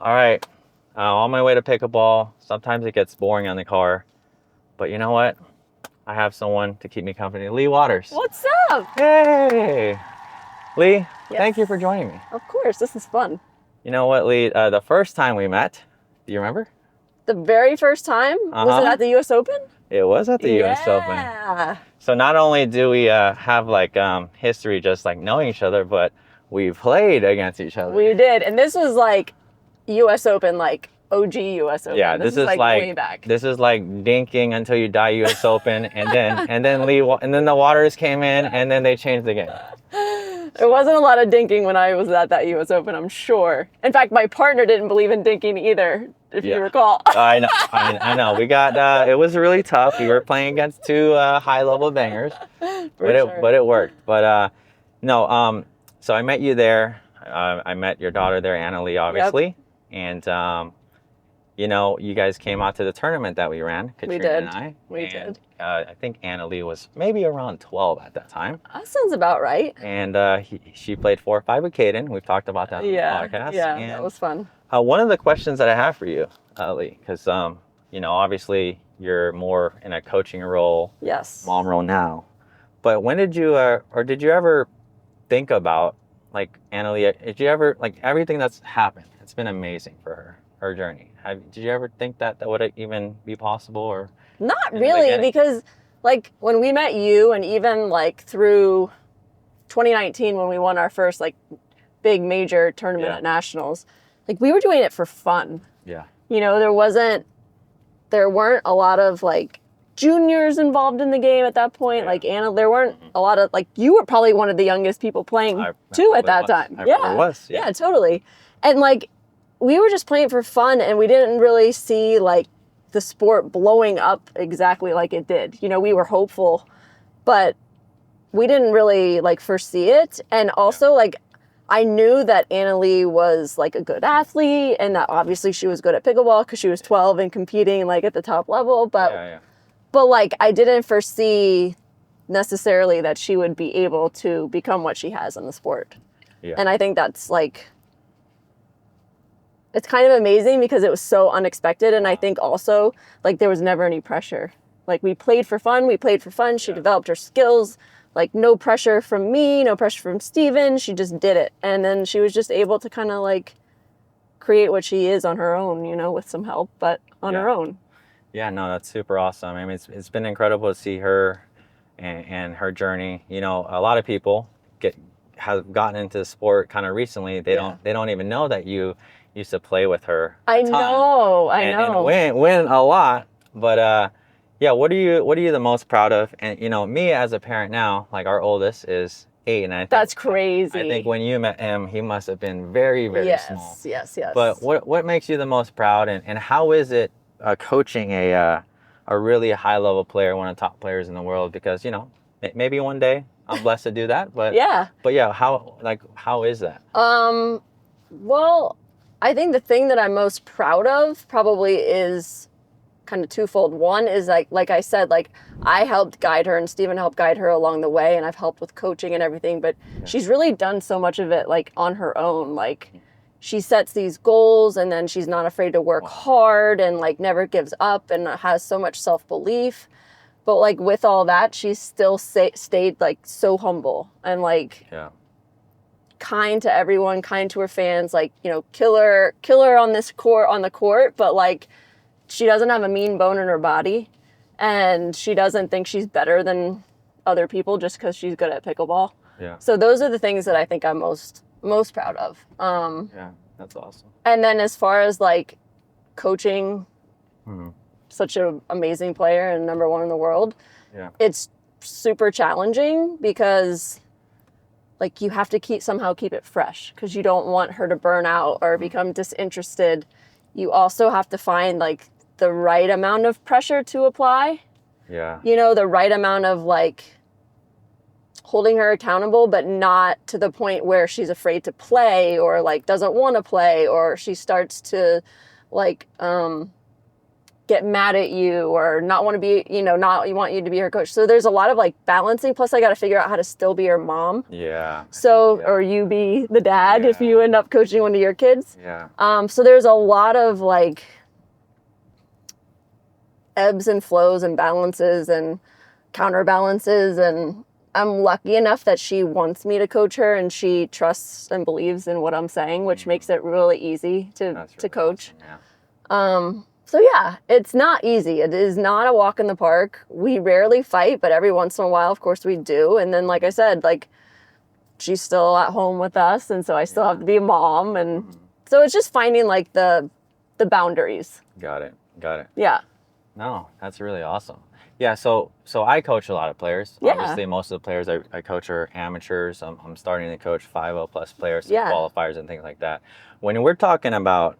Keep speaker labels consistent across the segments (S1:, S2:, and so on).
S1: All right, on my way to pickleball. Sometimes it gets boring on the car, but you know what? I have someone to keep me company. Leigh Waters.
S2: What's up?
S1: Hey, Leigh.
S2: Yes.
S1: Thank you for joining me.
S2: Of course, this is fun.
S1: You know what, Leigh? The first time we met, do you remember?
S2: The very first time? Was it at the U.S. Open?
S1: It was at the U.S. Open.
S2: Yeah.
S1: So not only do we have like history just like knowing each other, but we played against each other.
S2: We did, and this was like U.S. Open, like OG U.S. Open.
S1: Yeah, this is like
S2: way back.
S1: This is like dinking until you die U.S. Open, and then Leigh, and then the Waters came in, and then they changed the game.
S2: There wasn't a lot of dinking when I was at that U.S. Open, I'm sure. In fact, my partner didn't believe in dinking either, if you recall.
S1: I know. I know. We got. It was really tough. We were playing against two high-level bangers, but it worked. But no. So I met you there. I met your daughter there, Anna-Leigh, obviously, and you know, you guys came out to the tournament that we ran. Katrina and I.
S2: We did.
S1: I think Anna-Leigh was maybe around 12 at that time.
S2: That sounds about right.
S1: And she played 4 or 5 with Caden. We've talked about that on the podcast.
S2: Yeah,
S1: and
S2: that was fun.
S1: one of the questions that I have for you, Leigh, because you know, obviously you're more in a coaching role, mom role now. But when did you, or did you ever think about, like, Anna-Leigh, did you ever, like, everything that's happened, it's been amazing for her journey. Did you ever think that would even be possible, or?
S2: Not really, because like when we met you, and even like through 2019 when we won our first like big major tournament at nationals, like we were doing it for fun.
S1: Yeah.
S2: You know, there weren't a lot of like juniors involved in the game at that point. Like Anna, there weren't a lot of, like, you were probably one of the youngest people playing too at that time.
S1: I was.
S2: Yeah, totally. And like we were just playing for fun, and we didn't really see like the sport blowing up exactly like it did. You know, we were hopeful, but we didn't really like foresee it. And also like I knew that Anna-Leigh was like a good athlete, and that obviously she was good at pickleball because she was 12 and competing like at the top level. But but like I didn't foresee necessarily that she would be able to become what she has in the sport. Yeah. And I think that's like, it's kind of amazing because it was so unexpected. And I think also like there was never any pressure. Like we played for fun. She developed her skills, like no pressure from me, no pressure from Steven. She just did it. And then she was just able to kind of like create what she is on her own, you know, with some help, but on her own. Yeah,
S1: no, that's super awesome. I mean, it's been incredible to see her and her journey. You know, a lot of people have gotten into the sport kind of recently. They don't even know that you used to play with her.
S2: I know.
S1: And win a lot. But yeah, what are you the most proud of? And you know, me as a parent now, like our oldest is 8, and I think
S2: that's crazy.
S1: I think when you met him, he must have been very, very small.
S2: Yes.
S1: But what makes you the most proud, and how is it coaching a really high level player, one of the top players in the world? Because you know, maybe one day I'm blessed to do that. But how is that?
S2: Well, I think the thing that I'm most proud of probably is kind of twofold. One is like I said, like I helped guide her, and Steven helped guide her along the way, and I've helped with coaching and everything, but she's really done so much of it like on her own. Like she sets these goals, and then she's not afraid to work hard, and like never gives up, and has so much self-belief. But like with all that, she's still stayed like so humble and like kind to everyone, kind to her fans, like, you know, killer on the court, but like she doesn't have a mean bone in her body, and she doesn't think she's better than other people just because she's good at pickleball. Yeah. So those are the things that I think I'm most proud of.
S1: Yeah, that's awesome.
S2: And then as far as like coaching such an amazing player and #1 in the world, it's super challenging because like you have to somehow keep it fresh, because you don't want her to burn out or become disinterested. You also have to find like the right amount of pressure to apply. Yeah. You know, the right amount of like holding her accountable, but not to the point where she's afraid to play, or like doesn't want to play, or she starts to like get mad at you or not want to be, not want you to be her coach. So there's a lot of like balancing. Plus I got to figure out how to still be her mom.
S1: Yeah.
S2: So, or you be the dad if you end up coaching one of your kids.
S1: Yeah.
S2: So there's a lot of like ebbs and flows and balances and counterbalances, and I'm lucky enough that she wants me to coach her and she trusts and believes in what I'm saying, which makes it really easy to coach.
S1: Awesome, yeah.
S2: So yeah, it's not easy. It is not a walk in the park. We rarely fight, but every once in a while, of course we do. And then, like I said, like she's still at home with us, and so I still have to be a mom, and so it's just finding like the boundaries.
S1: Got it.
S2: Yeah.
S1: No, that's really awesome. Yeah, so I coach a lot of players.
S2: Yeah.
S1: Obviously, most of the players I coach are amateurs. I'm starting to coach 5-0 plus players,
S2: Yeah.
S1: qualifiers and things like that. When you're talking about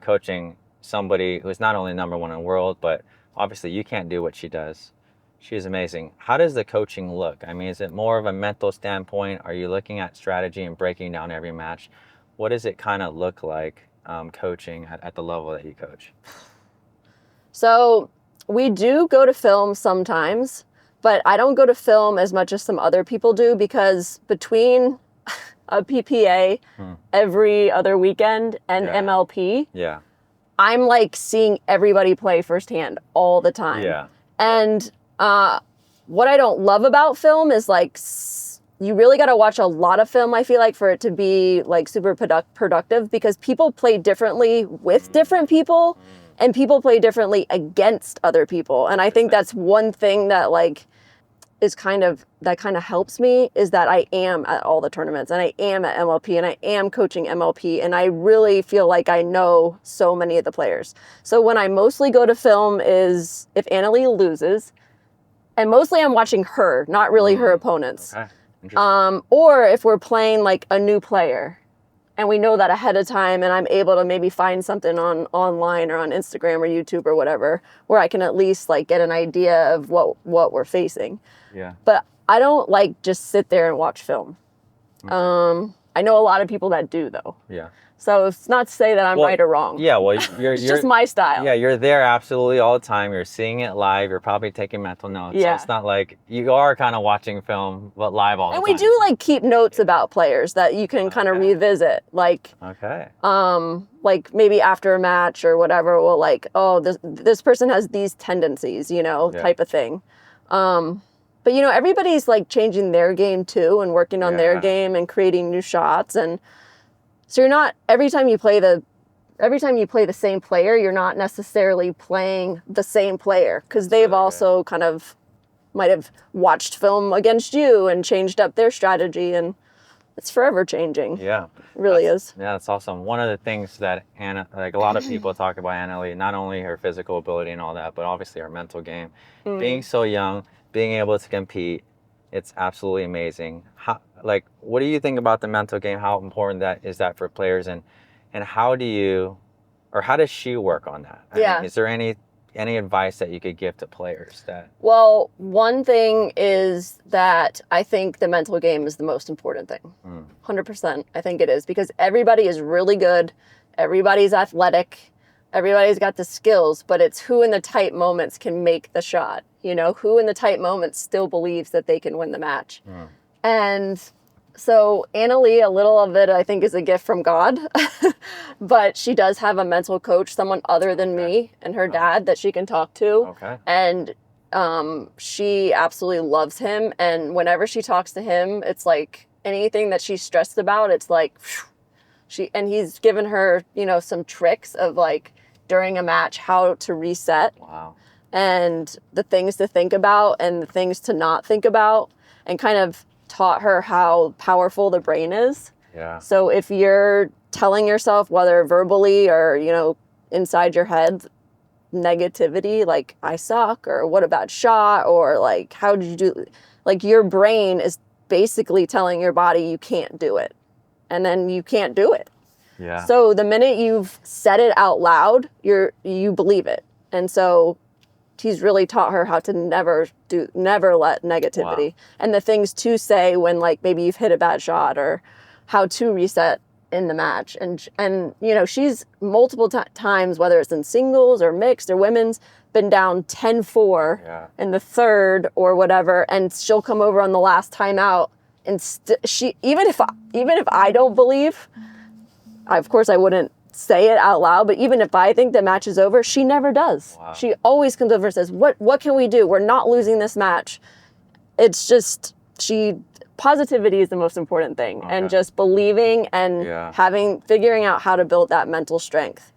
S1: coaching somebody who's not only number one in the world, but obviously you can't do what she does. She's amazing. How does the coaching look? I mean, is it more of a mental standpoint? Are you looking at strategy and breaking down every match? What does it kind of look like coaching at the level that you coach?
S2: So we do go to film sometimes, but I don't go to film as much as some other people do, because between a PPA every other weekend and MLP, I'm like seeing everybody play firsthand all the time.
S1: Yeah.
S2: And what I don't love about film is like you really got to watch a lot of film, I feel like, for it to be like super productive, because people play differently with different people. And people play differently against other people. And I think that's one thing that like kind of helps me, is that I am at all the tournaments and I am at MLP and I am coaching MLP, and I really feel like I know so many of the players. So when I mostly go to film is if Anna-Leigh loses, and mostly I'm watching her, not really her opponents.
S1: Okay. Interesting.
S2: Or if we're playing like a new player, and we know that ahead of time, and I'm able to maybe find something online or on Instagram or YouTube or whatever, where I can at least like get an idea of what we're facing.
S1: Yeah.
S2: But I don't like just sit there and watch film.
S1: Okay.
S2: I know a lot of people that do though.
S1: Yeah.
S2: So it's not to say that I'm right or wrong.
S1: Yeah, well, you're
S2: it's just my style.
S1: Yeah, you're there absolutely all the time. You're seeing it live. You're probably taking mental notes.
S2: Yeah.
S1: So it's not like you are kind of watching film, but live all the time.
S2: And we do like keep notes about players that you can kind of revisit. Like, like maybe after a match or whatever, we'll like, oh, this person has these tendencies, type of thing. But everybody's like changing their game too and working on their game and creating new shots, and so you're not every time you play the same player, you're not necessarily playing the same player, because they've also kind of might have watched film against you and changed up their strategy, and it's forever changing.
S1: Yeah.
S2: It really is.
S1: Yeah, that's awesome. One of the things that a lot of people talk about Anna-Leigh, not only her physical ability and all that, but obviously her mental game. Being so young, being able to compete, it's absolutely amazing. What do you think about the mental game? How important that is for players, and how does she work on that? I mean, is there any advice that you could give to players that? Well,
S2: one thing is that I think the mental game is the most important thing. 100%. I think it is, because everybody is really good. Everybody's athletic. Everybody's got the skills, but it's who in the tight moments can make the shot. Who in the tight moments still believes that they can win the match. And so Anna-Leigh, a little of it, I think, is a gift from God, but she does have a mental coach, someone other than me and her dad that she can talk to.
S1: Okay.
S2: And she absolutely loves him. And whenever she talks to him, it's like anything that she's stressed about, it's like and he's given her, some tricks of like during a match, how to reset.
S1: Wow.
S2: And the things to think about and the things to not think about, and kind of taught her how powerful the brain is.
S1: Yeah.
S2: So if you're telling yourself, whether verbally or, inside your head, negativity, like I suck, or what about shot, or like, how did you do, like your brain is basically telling your body you can't do it. And then you can't do it.
S1: Yeah.
S2: So the minute you've said it out loud, you believe it. And so he's really taught her how to never let negativity and the things to say when like maybe you've hit a bad shot, or how to reset in the match. And you know, she's multiple times, whether it's in singles or mixed or women's, been down 10-4 in the third or whatever, and she'll come over on the last timeout, and she, even if I don't believe, of course I wouldn't say it out loud, but even if I think the match is over, she never does. Wow. She always comes over and says, what can we do? We're not losing this match. It's just, positivity is the most important thing. And just believing and figuring out how to build that mental strength.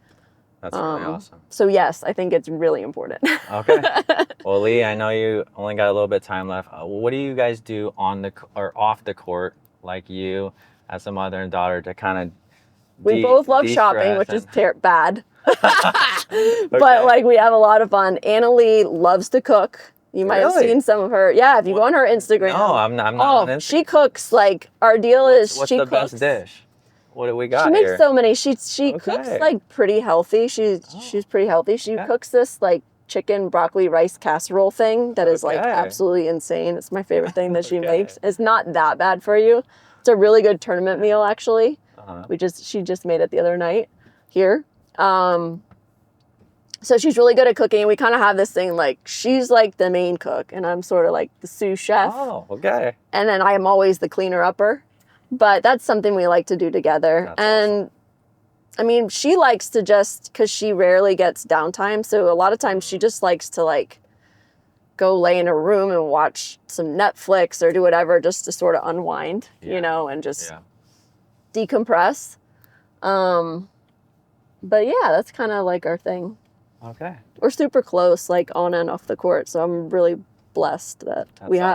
S1: That's really awesome.
S2: So yes, I think it's really important.
S1: Okay. Well, Leigh, I know you only got a little bit of time left. What do you guys do on the or off the court, like you as a mother and daughter, to kind of
S2: we both love shopping, which is bad. But like, we have a lot of fun. Leigh loves to cook. You might have seen some of her. Yeah, if you go on her Instagram.
S1: No, I'm not on Instagram.
S2: She cooks, like, our deal is
S1: what's
S2: she
S1: the
S2: cooks.
S1: best dish? What do we got
S2: She makes
S1: here?
S2: so many. She cooks, like, pretty healthy. She's pretty healthy. She cooks this, like, chicken broccoli rice casserole thing that is, like, absolutely insane. It's my favorite thing that she makes. It's not that bad for you. It's a really good tournament meal, actually. She just made it the other night here. So she's really good at cooking. We kind of have this thing, like, she's like the main cook and I'm sort of like the sous chef.
S1: Oh, okay.
S2: And then I am always the cleaner upper. But that's something we like to do together. That's awesome. I mean, she likes to just, because she rarely gets downtime, so a lot of times she just likes to, like, go lay in her room and watch some Netflix or do whatever just to sort of unwind, you know, and just decompress. But yeah, that's kind of like our thing.
S1: Okay.
S2: We're super close, like, on and off the court, so I'm really blessed that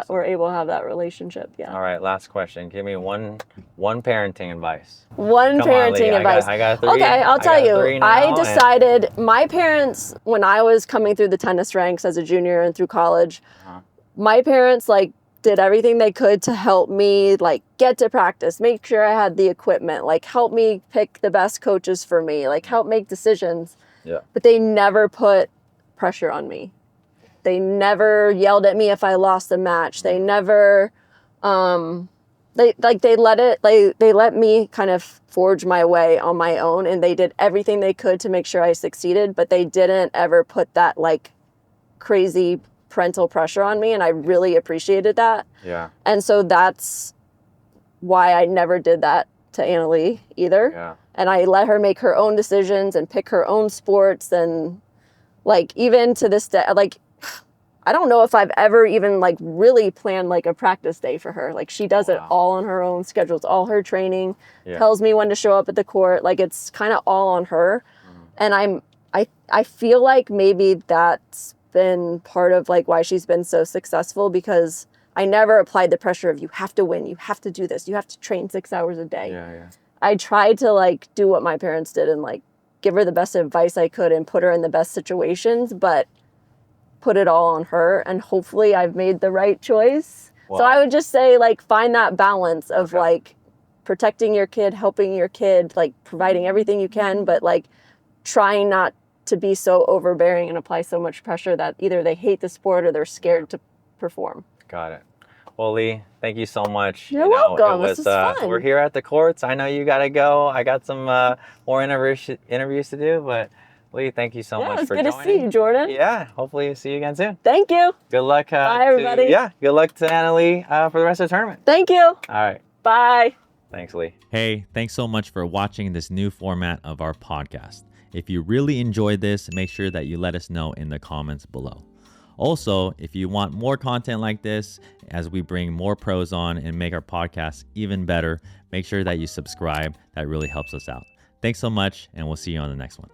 S2: we're able to have that relationship. Yeah.
S1: All right, last question. Give me one parenting advice.
S2: Come parenting
S1: on,
S2: advice.
S1: I got 3.
S2: Okay, I'll tell you. I decided, my parents, when I was coming through the tennis ranks as a junior and through college, my parents, like, did everything they could to help me, like, get to practice, make sure I had the equipment, like, help me pick the best coaches for me, like, help make decisions. Yeah. But they never put pressure on me. They never yelled at me if I lost a match. They never, they let me kind of forge my way on my own, and they did everything they could to make sure I succeeded, but they didn't ever put that, like, crazy parental pressure on me, and I really appreciated that. Yeah. And so that's why I never did that to Leigh either. Yeah. And I let her make her own decisions and pick her own sports, and, like, even to this day, like, I don't know if I've ever even, like, really planned, like, a practice day for her. Like, she does it all on her own, schedules all her training, tells me when to show up at the court. Like, it's kind of all on her. And I feel like maybe that's been part of, like, why she's been so successful, because I never applied the pressure of, you have to win, you have to do this, you have to train 6 hours a day. I tried to, like, do what my parents did and, like, give her the best advice I could and put her in the best situations, but put it all on her, and hopefully I've made the right choice. Wow. So I would just say, like, find that balance of like protecting your kid, helping your kid, like providing everything you can, but like trying not to be so overbearing and apply so much pressure that either they hate the sport or they're scared to perform. Got it. Well, Leigh, thank you so much. You're welcome. This was fun. We're here at the courts. I know you got to go. I got some more interviews to do, but Leigh, thank you so much for joining. It was good to see you, Jordan. Yeah, hopefully see you again soon. Thank you. Good luck. Bye, everybody. Good luck to Leigh for the rest of the tournament. Thank you. All right. Bye. Thanks, Leigh. Hey, thanks so much for watching this new format of our podcast. If you really enjoyed this, make sure that you let us know in the comments below. Also, if you want more content like this, as we bring more pros on and make our podcast even better, make sure that you subscribe. That really helps us out. Thanks so much, and we'll see you on the next one.